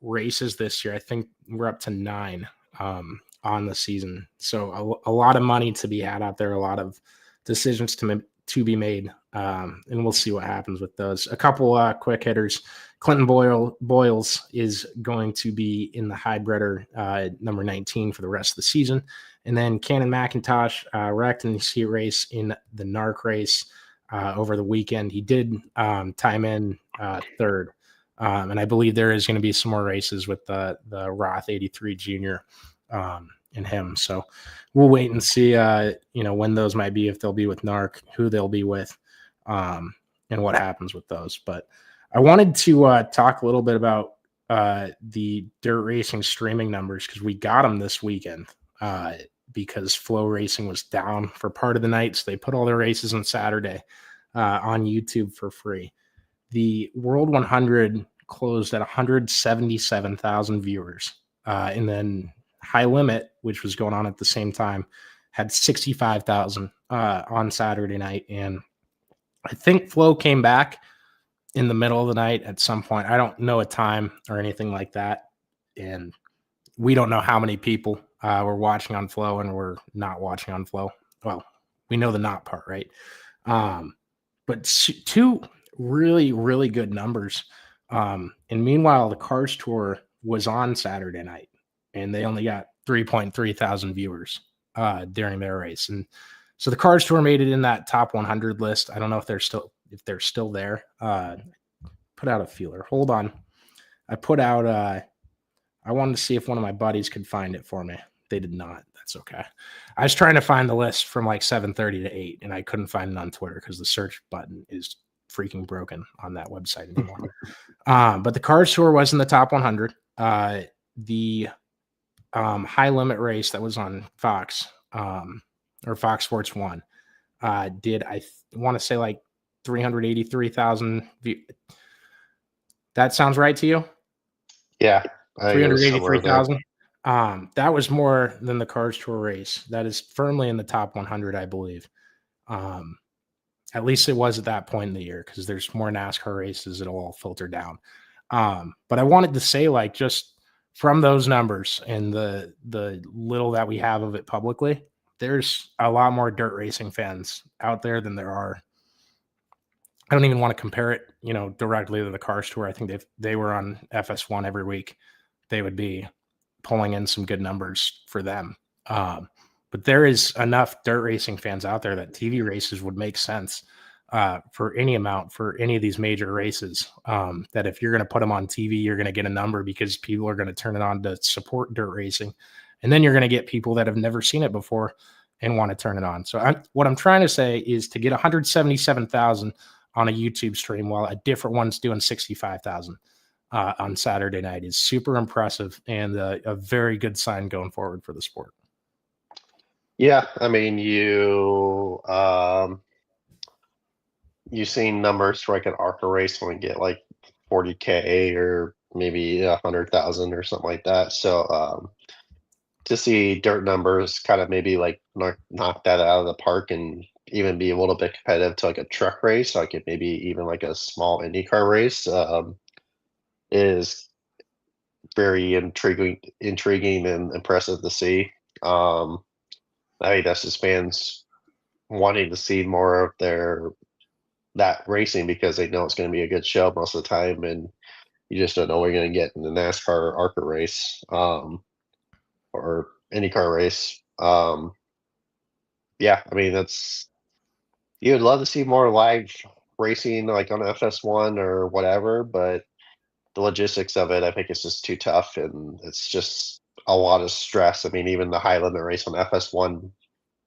races this year. I think we're up to 9 on the season. So a lot of money to be had out there, a lot of decisions to be made. And we'll see what happens with those. A couple quick hitters. Clinton Boyles is going to be in the Highbredder number 19 for the rest of the season. And then Cannon McIntosh wrecked in the heat race in the NARC race over the weekend. He did time in third. And I believe there is going to be some more races with the Roth 83 Jr. And him. So we'll wait and see, when those might be, if they'll be with NARC, who they'll be with, and what happens with those. But I wanted to talk a little bit about the dirt racing streaming numbers because we got them this weekend because Flow Racing was down for part of the night. So they put all their races on Saturday on YouTube for free. The World 100 closed at 177,000 viewers. And then High Limit, which was going on at the same time, had 65,000 on Saturday night. And I think Flow came back in the middle of the night at some point. I don't know a time or anything like that. And we don't know how many people were watching on Flow and were not watching on Flow. Well, we know the not part, right? But two really, really good numbers. And meanwhile, the Cars Tour was on Saturday night, and they only got 3.3 thousand viewers during their race. And so the Cars Tour made it in that top 100 list. I don't know if they're still there. Put out a feeler. Hold on. I put out I wanted to see if one of my buddies could find it for me. They did not. That's okay. I was trying to find the list from like 7:30 to 8, and I couldn't find it on Twitter because the search button is freaking broken on that website anymore. But the Cars Tour was in the top 100. The High Limit race that was on Fox or Fox Sports 1 did, I want to say, like 383,000 That sounds right to you? Yeah. 383,000. That was more than the Cars Tour race. That is firmly in the top 100, I believe. At least it was at that point in the year because there's more NASCAR races. It'll all filter down. But I wanted to say, like, just from those numbers and the little that we have of it publicly, there's a lot more dirt racing fans out there than there are. I don't even want to compare it, directly to the Cars Tour. I think if they were on FS1 every week, they would be pulling in some good numbers for them. But there is enough dirt racing fans out there that TV races would make sense. for any amount for any of these major races. That if you're going to put them on TV, you're going to get a number because people are going to turn it on to support dirt racing. And then you're going to get people that have never seen it before and want to turn it on. So what I'm trying to say is to get 177,000 on a YouTube stream while a different one's doing 65,000 on Saturday night is super impressive and a very good sign going forward for the sport. Yeah, I mean, you've seen numbers for like an ARCA race when we get like 40K or maybe 100,000 or something like that. So to see dirt numbers kind of maybe like knock that out of the park and even be a little bit competitive to like a truck race, like it maybe even like a small IndyCar race, is very intriguing and impressive to see. I think that's just fans wanting to see more of that racing because they know it's going to be a good show most of the time, and you just don't know what you're going to get in the NASCAR ARCA race or IndyCar race. Yeah, I mean you would love to see more live racing like on FS1 or whatever, but the logistics of it, I think it's just too tough, and it's just a lot of stress. I mean, even the high limit race on FS1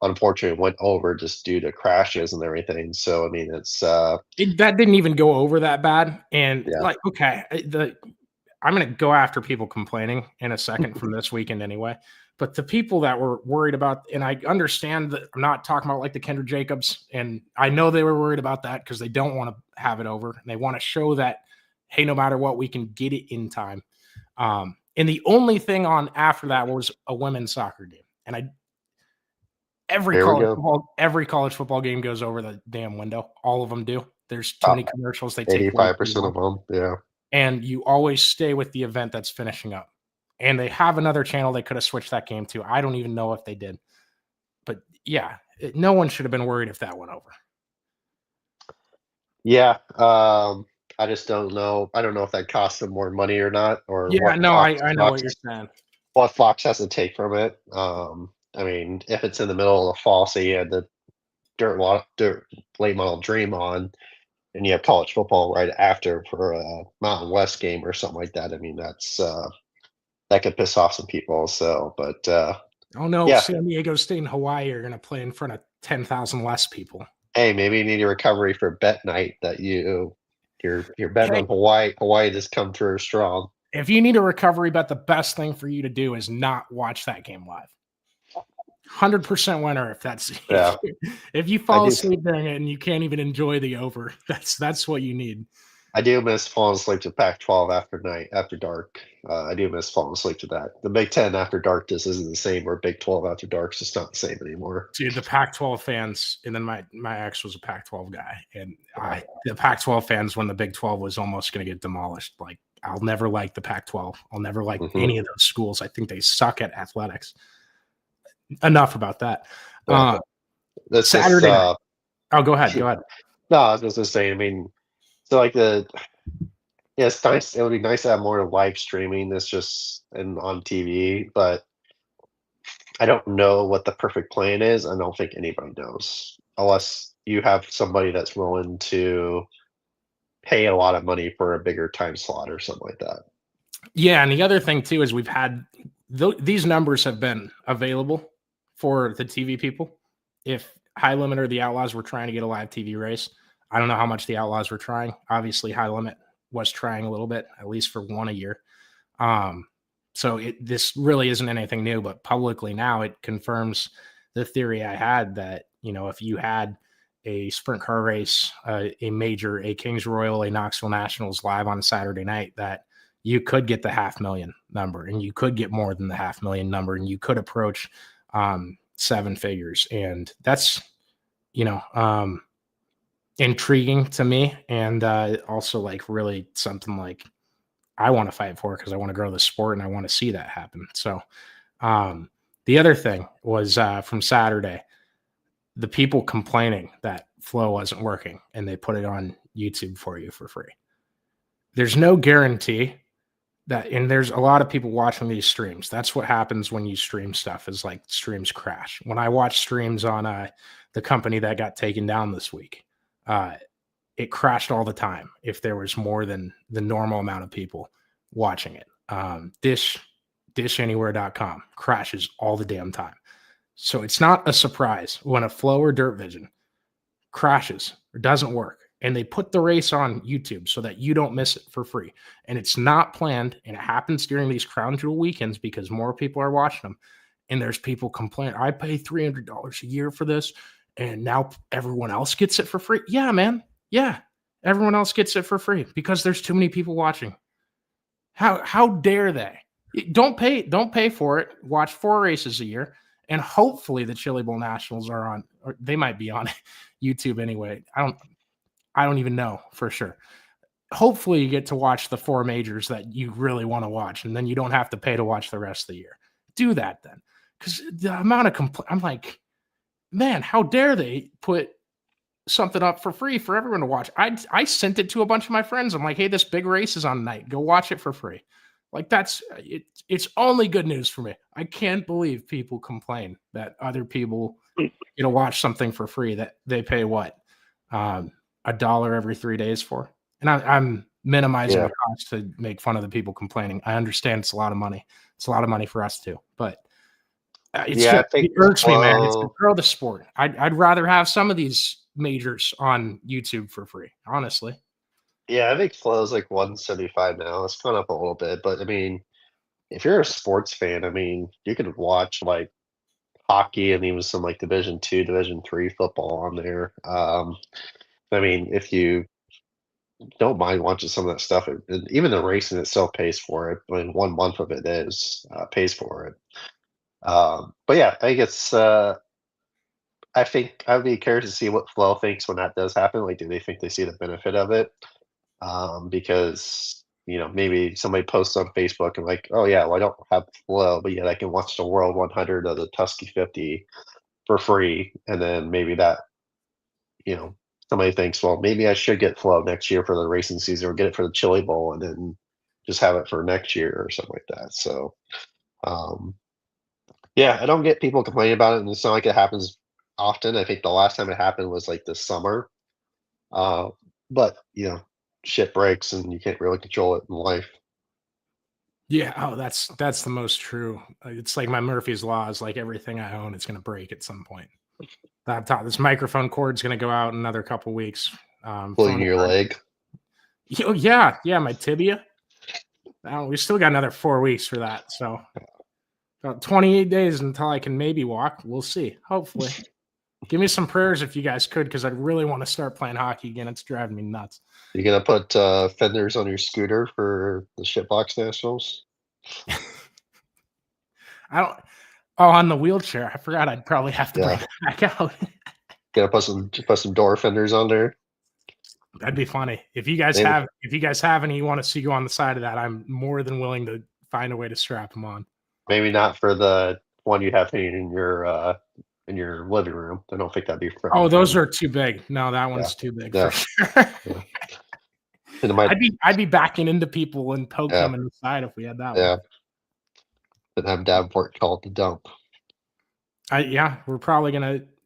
unfortunately went over just due to crashes and everything. So I mean, it's that didn't even go over that bad. And like, okay, I'm going to go after people complaining in a second from this weekend anyway. But the people that were worried about, and I understand that I'm not talking about like the Kendra Jacobs, and I know they were worried about that because they don't want to have it over. And they want to show that, hey, no matter what, we can get it in time. And the only thing on after that was a women's soccer game. And every college football game goes over the damn window. All of them do. There's too many commercials. They take 85% of them. Yeah. And you always stay with the event that's finishing up. And they have another channel they could have switched that game to. I don't even know if they did. But yeah, no one should have been worried if that went over. Yeah. I just don't know. I don't know if that costs them more money or not. Or yeah, no, I know what you're saying. What Fox has to take from it. I mean, if it's in the middle of the fall, say you had the dirt late model Dream on, and you have college football right after for a Mountain West game or something like that. I mean, that could piss off some people. So, but oh no, yeah. San Diego State and Hawaii are going to play in front of 10,000 less people. Hey, maybe you need a recovery for bet night that you're betting on Hawaii. Hawaii just come through strong. If you need a recovery bet, the best thing for you to do is not watch that game live. 100% winner if that's if you fall asleep during it and you can't even enjoy the over, that's what you need. I do miss falling asleep to Pac-12 after dark. I do miss falling asleep to that. The Big Ten after dark just isn't the same, or Big 12 after dark is just not the same anymore. Dude, the Pac-12 fans, and then my ex was a Pac-12 guy, and the Pac-12 fans when the Big 12 was almost going to get demolished. Like, I'll never like the Pac-12. I'll never like any of those schools. I think they suck at athletics. Enough about that. Saturday night. Oh, go ahead. No, I was just going to say, I mean, so like it's nice. It would be nice to have more live streaming. This just on TV, but I don't know what the perfect plan is. I don't think anybody knows unless you have somebody that's willing to pay a lot of money for a bigger time slot or something like that. Yeah, and the other thing too is we've had these numbers have been available for the TV people. If High Limit or the Outlaws were trying to get a live TV race, I don't know how much the Outlaws were trying. Obviously, High Limit was trying a little bit, at least for one a year. So this really isn't anything new, but publicly now it confirms the theory I had that, if you had a sprint car race, a major, a Kings Royal, a Knoxville Nationals live on Saturday night, that you could get the 500,000 number, and you could get more than the 500,000 number, and you could approach seven figures. And that's, intriguing to me. And also like really something like I want to fight for, because I want to grow the sport and I want to see that happen. So the other thing was from Saturday, the people complaining that Flow wasn't working and they put it on YouTube for you for free. There's no guarantee that, and there's a lot of people watching these streams. That's what happens when you stream stuff, is like streams crash. When I watch streams on the company that got taken down this week, it crashed all the time if there was more than the normal amount of people watching it. Dishanywhere.com crashes all the damn time. So it's not a surprise when a Flow or Dirt Vision crashes or doesn't work. And they put the race on YouTube so that you don't miss it for free. And it's not planned. And it happens during these Crown Jewel weekends because more people are watching them. And there's people complaining, I pay $300 a year for this. And now everyone else gets it for free. Yeah, man. Yeah. Everyone else gets it for free because there's too many people watching. How dare they? Don't pay for it. Watch 4 races a year. And hopefully the Chili Bowl Nationals are on, or they might be on YouTube anyway. I don't even know for sure. Hopefully you get to watch the 4 majors that you really want to watch, and then you don't have to pay to watch the rest of the year. Do that then. Because the amount of I'm like, man, how dare they put something up for free for everyone to watch? I sent it to a bunch of my friends. I'm like, hey, this big race is on tonight. Go watch it for free. Like that's it. It's only good news for me. I can't believe people complain that other people watch something for free that they pay what $1 every 3 days for. And I'm minimizing the cost to make fun of the people complaining. I understand it's a lot of money. It's a lot of money for us too, but it irks me, man. It's to grow the sport. I'd rather have some of these majors on YouTube for free, honestly. Yeah, I think Flow's like 175 now. It's gone up a little bit, but I mean, if you're a sports fan, I mean, you could watch like hockey and even some like Division 2, Division 3 football on there. I mean, if you don't mind watching some of that stuff, and even the racing itself pays for it. I mean, 1 month of it pays for it. But yeah, I guess I think I would be curious to see what Flow thinks when that does happen. Like, do they think they see the benefit of it? Because maybe somebody posts on Facebook and like, oh yeah, well I don't have Flow, but yet I can watch the World 100 of the Tusky 50 for free, and then maybe that somebody thinks, well, maybe I should get Flow next year for the racing season, or get it for the Chili Bowl, and then just have it for next year or something like that. So, yeah, I don't get people complaining about it, and it's not like it happens often. I think the last time it happened was like this summer. But shit breaks, and you can't really control it in life. Yeah. Oh, that's the most true. It's like my Murphy's Law is like everything I own, it's going to break at some point. This microphone cord's going to go out in another couple weeks. Pulling your leg. Oh, yeah. My tibia. We still got another 4 weeks for that. So about 28 days until I can maybe walk. We'll see. Hopefully. Give me some prayers if you guys could, because I really want to start playing hockey again. It's driving me nuts. You gonna put fenders on your scooter for the Shitbox Nationals? On the wheelchair. I forgot I'd probably have to bring that back out. Gonna put some door fenders on there. That'd be funny. If you guys have any you want to see go on the side of that, I'm more than willing to find a way to strap them on. Maybe not for the one you have in your living room. I don't think that'd be fair. Oh, those are too big. No, that one's too big for sure. I'd be backing into people and poke them in the side if we had that one. Yeah. And have Davenport call it the dump. We're probably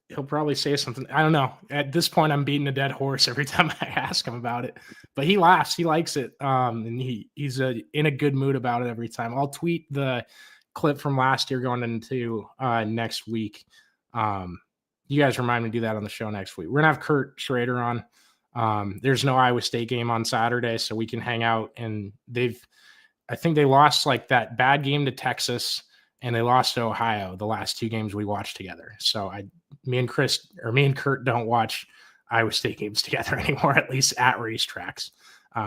he'll probably say something. I don't know. At this point, I'm beating a dead horse every time I ask him about it. But he laughs. He likes it. And he's in a good mood about it every time. I'll tweet the clip from last year going into next week. You guys remind me to do that on the show next week. We're gonna have Kurt Schrader on. There's no Iowa State game on Saturday, so we can hang out. And I think they lost like that bad game to Texas, and they lost to Ohio the last 2 games we watched together. So me and Kurt don't watch Iowa State games together anymore, at least at racetracks,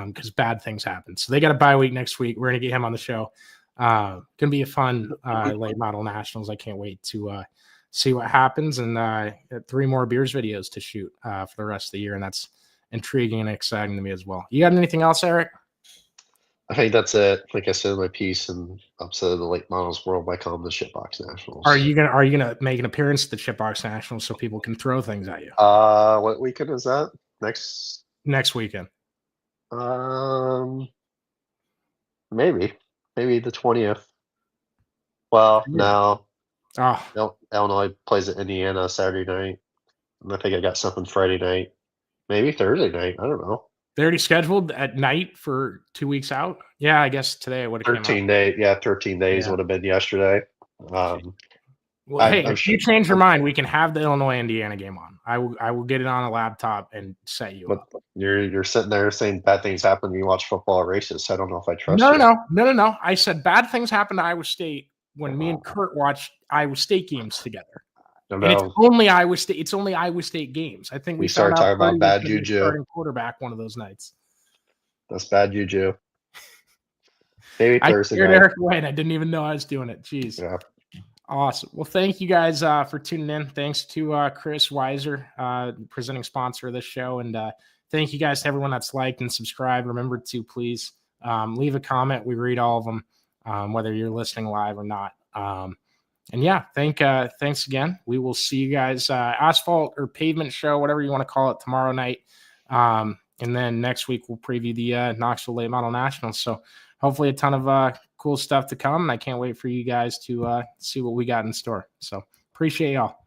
because bad things happen. So they got a bye week next week. We're gonna get him on the show. Gonna be a fun late model nationals. I can't wait to see what happens, and 3 more beers videos to shoot for the rest of the year, and that's intriguing and exciting to me as well. You got anything else, Eric? I think that's it. Like I said in my piece, and upset of the late models world, I call them the Shitbox Nationals. Are you gonna make an appearance at the Shitbox Nationals so people can throw things at you? What weekend is that? Next weekend. Maybe the 20th. Well, no. Oh, Illinois plays at Indiana Saturday night. And I think I got something Friday night. Maybe Thursday night. I don't know. They're already scheduled at night for 2 weeks out. Yeah, I guess today it would have 13 days. Yeah, 13 days would have been yesterday. Well, hey, if you change your mind, we can have the Illinois-Indiana game on. I will get it on a laptop and set you up. You're sitting there saying bad things happen when you watch football or races. I don't know if I trust you. No. I said bad things happen to Iowa State when me and Kurt watched Iowa State games together. And it's only Iowa State. It's only Iowa State games. I think we started talking about bad juju. Starting quarterback one of those nights. That's bad juju. Maybe Thursday night. Eric away, and I didn't even know I was doing it. Jeez. Yeah. Awesome. Well, thank you guys for tuning in. Thanks to Chris Weiser, presenting sponsor of this show. And thank you guys to everyone that's liked and subscribed. Remember to please leave a comment. We read all of them, whether you're listening live or not. And yeah, thanks again. We will see you guys asphalt or pavement show, whatever you want to call it, tomorrow night. And then next week we'll preview the Knoxville Late Model Nationals. So hopefully a ton of cool stuff to come. And I can't wait for you guys to see what we got in store. So appreciate y'all.